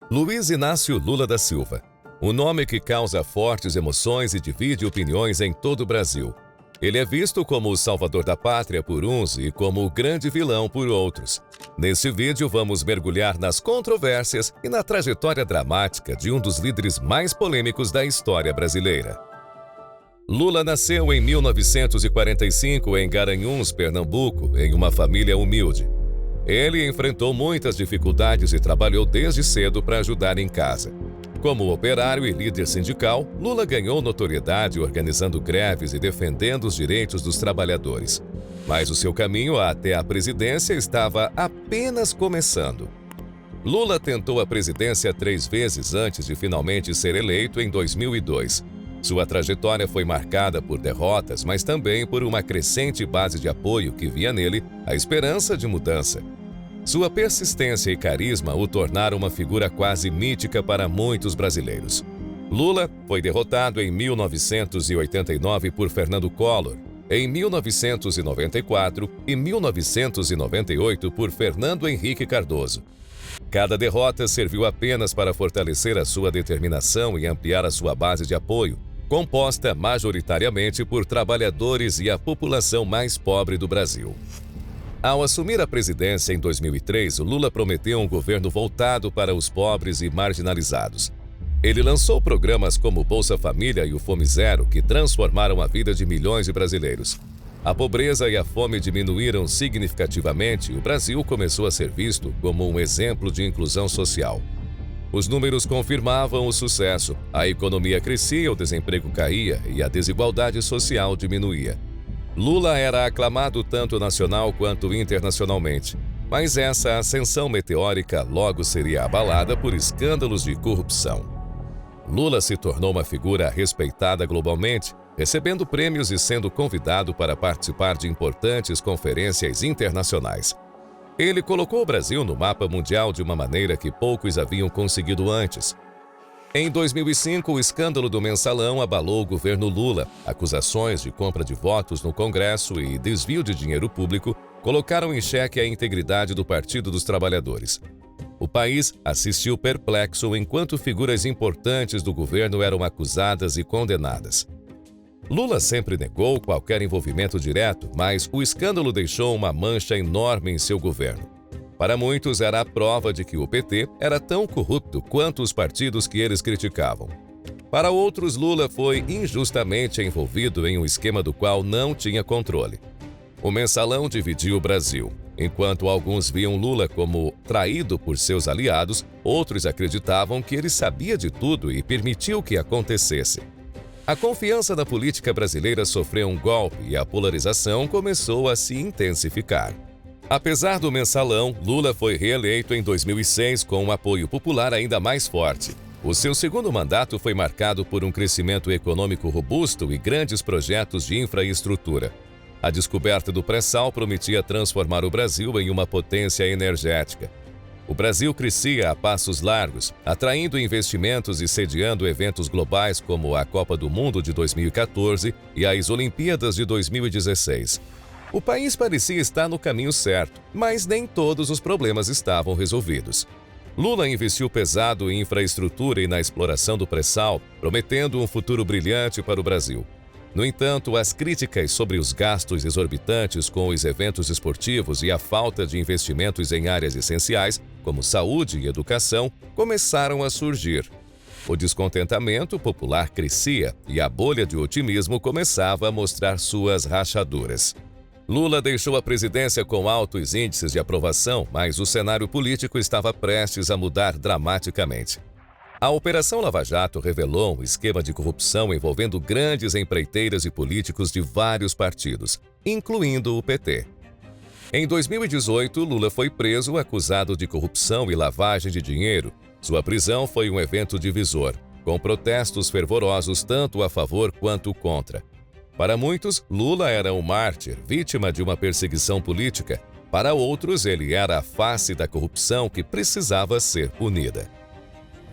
Luiz Inácio Lula da Silva. Um nome que causa fortes emoções e divide opiniões em todo o Brasil. Ele é visto como o salvador da pátria por uns e como o grande vilão por outros. Nesse vídeo vamos mergulhar nas controvérsias e na trajetória dramática de um dos líderes mais polêmicos da história brasileira. Lula nasceu em 1945 em Garanhuns, Pernambuco, em uma família humilde. Ele enfrentou muitas dificuldades e trabalhou desde cedo para ajudar em casa. Como operário e líder sindical, Lula ganhou notoriedade organizando greves e defendendo os direitos dos trabalhadores. Mas o seu caminho até a presidência estava apenas começando. Lula tentou a presidência 3 vezes antes de finalmente ser eleito em 2002. Sua trajetória foi marcada por derrotas, mas também por uma crescente base de apoio que via nele a esperança de mudança. Sua persistência e carisma o tornaram uma figura quase mítica para muitos brasileiros. Lula foi derrotado em 1989 por Fernando Collor, em 1994 e 1998 por Fernando Henrique Cardoso. Cada derrota serviu apenas para fortalecer a sua determinação e ampliar a sua base de apoio, composta majoritariamente por trabalhadores e a população mais pobre do Brasil. Ao assumir a presidência em 2003, Lula prometeu um governo voltado para os pobres e marginalizados. Ele lançou programas como Bolsa Família e o Fome Zero, que transformaram a vida de milhões de brasileiros. A pobreza e a fome diminuíram significativamente e o Brasil começou a ser visto como um exemplo de inclusão social. Os números confirmavam o sucesso, a economia crescia, o desemprego caía e a desigualdade social diminuía. Lula era aclamado tanto nacional quanto internacionalmente, mas essa ascensão meteórica logo seria abalada por escândalos de corrupção. Lula se tornou uma figura respeitada globalmente, recebendo prêmios e sendo convidado para participar de importantes conferências internacionais. Ele colocou o Brasil no mapa mundial de uma maneira que poucos haviam conseguido antes. Em 2005, o escândalo do Mensalão abalou o governo Lula. Acusações de compra de votos no Congresso e desvio de dinheiro público colocaram em xeque a integridade do Partido dos Trabalhadores. O país assistiu perplexo enquanto figuras importantes do governo eram acusadas e condenadas. Lula sempre negou qualquer envolvimento direto, mas o escândalo deixou uma mancha enorme em seu governo. Para muitos, era a prova de que o PT era tão corrupto quanto os partidos que eles criticavam. Para outros, Lula foi injustamente envolvido em um esquema do qual não tinha controle. O Mensalão dividiu o Brasil. Enquanto alguns viam Lula como traído por seus aliados, outros acreditavam que ele sabia de tudo e permitiu que acontecesse. A confiança na política brasileira sofreu um golpe e a polarização começou a se intensificar. Apesar do Mensalão, Lula foi reeleito em 2006 com um apoio popular ainda mais forte. O seu segundo mandato foi marcado por um crescimento econômico robusto e grandes projetos de infraestrutura. A descoberta do pré-sal prometia transformar o Brasil em uma potência energética. O Brasil crescia a passos largos, atraindo investimentos e sediando eventos globais como a Copa do Mundo de 2014 e as Olimpíadas de 2016. O país parecia estar no caminho certo, mas nem todos os problemas estavam resolvidos. Lula investiu pesado em infraestrutura e na exploração do pré-sal, prometendo um futuro brilhante para o Brasil. No entanto, as críticas sobre os gastos exorbitantes com os eventos esportivos e a falta de investimentos em áreas essenciais, como saúde e educação, começaram a surgir. O descontentamento popular crescia e a bolha de otimismo começava a mostrar suas rachaduras. Lula deixou a presidência com altos índices de aprovação, mas o cenário político estava prestes a mudar dramaticamente. A Operação Lava Jato revelou um esquema de corrupção envolvendo grandes empreiteiras e políticos de vários partidos, incluindo o PT. Em 2018, Lula foi preso acusado de corrupção e lavagem de dinheiro. Sua prisão foi um evento divisor, com protestos fervorosos tanto a favor quanto contra. Para muitos, Lula era um mártir, vítima de uma perseguição política. Para outros, ele era a face da corrupção que precisava ser punida.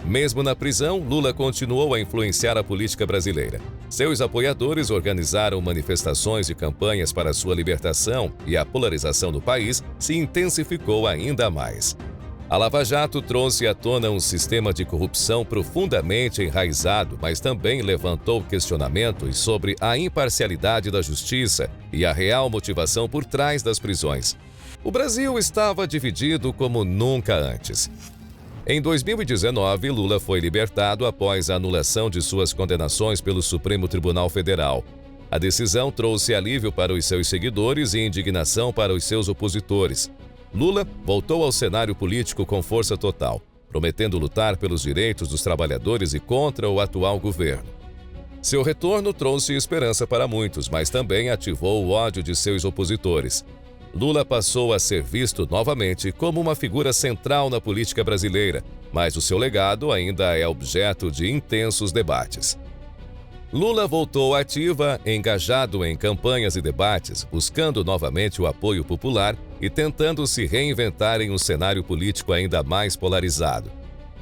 Mesmo na prisão, Lula continuou a influenciar a política brasileira. Seus apoiadores organizaram manifestações e campanhas para sua libertação e a polarização do país se intensificou ainda mais. A Lava Jato trouxe à tona um sistema de corrupção profundamente enraizado, mas também levantou questionamentos sobre a imparcialidade da justiça e a real motivação por trás das prisões. O Brasil estava dividido como nunca antes. Em 2019, Lula foi libertado após a anulação de suas condenações pelo Supremo Tribunal Federal. A decisão trouxe alívio para os seus seguidores e indignação para os seus opositores. Lula voltou ao cenário político com força total, prometendo lutar pelos direitos dos trabalhadores e contra o atual governo. Seu retorno trouxe esperança para muitos, mas também ativou o ódio de seus opositores. Lula passou a ser visto novamente como uma figura central na política brasileira, mas o seu legado ainda é objeto de intensos debates. Lula voltou ativa, engajado em campanhas e debates, buscando novamente o apoio popular e tentando se reinventar em um cenário político ainda mais polarizado.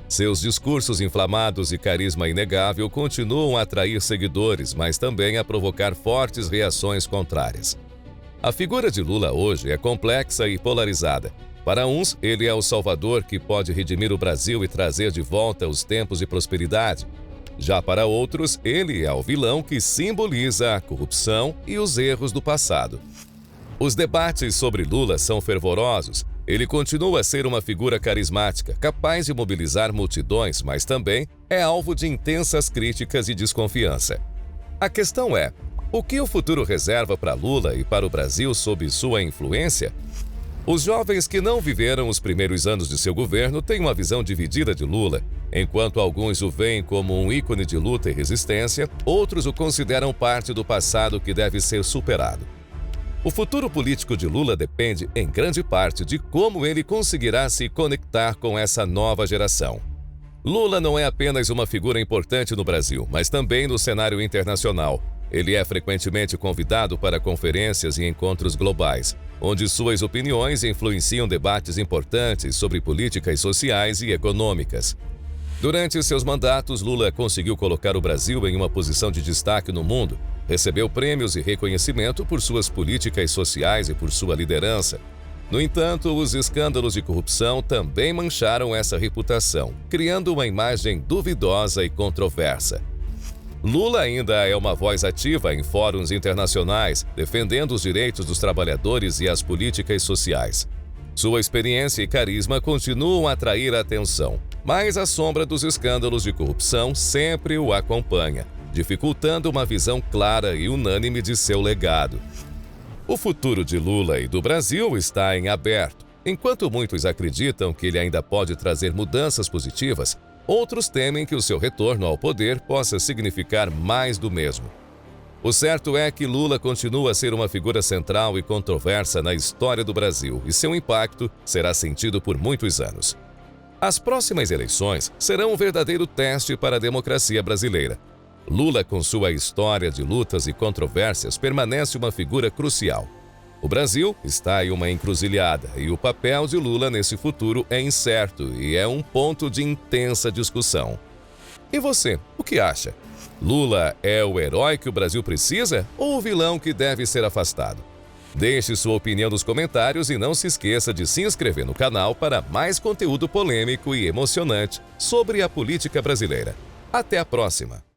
Seus discursos inflamados e carisma inegável continuam a atrair seguidores, mas também a provocar fortes reações contrárias. A figura de Lula hoje é complexa e polarizada. Para uns, ele é o salvador que pode redimir o Brasil e trazer de volta os tempos de prosperidade. Já para outros, ele é o vilão que simboliza a corrupção e os erros do passado. Os debates sobre Lula são fervorosos. Ele continua a ser uma figura carismática, capaz de mobilizar multidões, mas também é alvo de intensas críticas e desconfiança. A questão é: o que o futuro reserva para Lula e para o Brasil sob sua influência? Os jovens que não viveram os primeiros anos de seu governo têm uma visão dividida de Lula. Enquanto alguns o veem como um ícone de luta e resistência, outros o consideram parte do passado que deve ser superado. O futuro político de Lula depende, em grande parte, de como ele conseguirá se conectar com essa nova geração. Lula não é apenas uma figura importante no Brasil, mas também no cenário internacional. Ele é frequentemente convidado para conferências e encontros globais, onde suas opiniões influenciam debates importantes sobre políticas sociais e econômicas. Durante seus mandatos, Lula conseguiu colocar o Brasil em uma posição de destaque no mundo, recebeu prêmios e reconhecimento por suas políticas sociais e por sua liderança. No entanto, os escândalos de corrupção também mancharam essa reputação, criando uma imagem duvidosa e controversa. Lula ainda é uma voz ativa em fóruns internacionais, defendendo os direitos dos trabalhadores e as políticas sociais. Sua experiência e carisma continuam a atrair a atenção, mas a sombra dos escândalos de corrupção sempre o acompanha, dificultando uma visão clara e unânime de seu legado. O futuro de Lula e do Brasil está em aberto. Enquanto muitos acreditam que ele ainda pode trazer mudanças positivas, outros temem que o seu retorno ao poder possa significar mais do mesmo. O certo é que Lula continua a ser uma figura central e controversa na história do Brasil e seu impacto será sentido por muitos anos. As próximas eleições serão um verdadeiro teste para a democracia brasileira. Lula, com sua história de lutas e controvérsias, permanece uma figura crucial. O Brasil está em uma encruzilhada e o papel de Lula nesse futuro é incerto e é um ponto de intensa discussão. E você, o que acha? Lula é o herói que o Brasil precisa ou o vilão que deve ser afastado? Deixe sua opinião nos comentários e não se esqueça de se inscrever no canal para mais conteúdo polêmico e emocionante sobre a política brasileira. Até a próxima!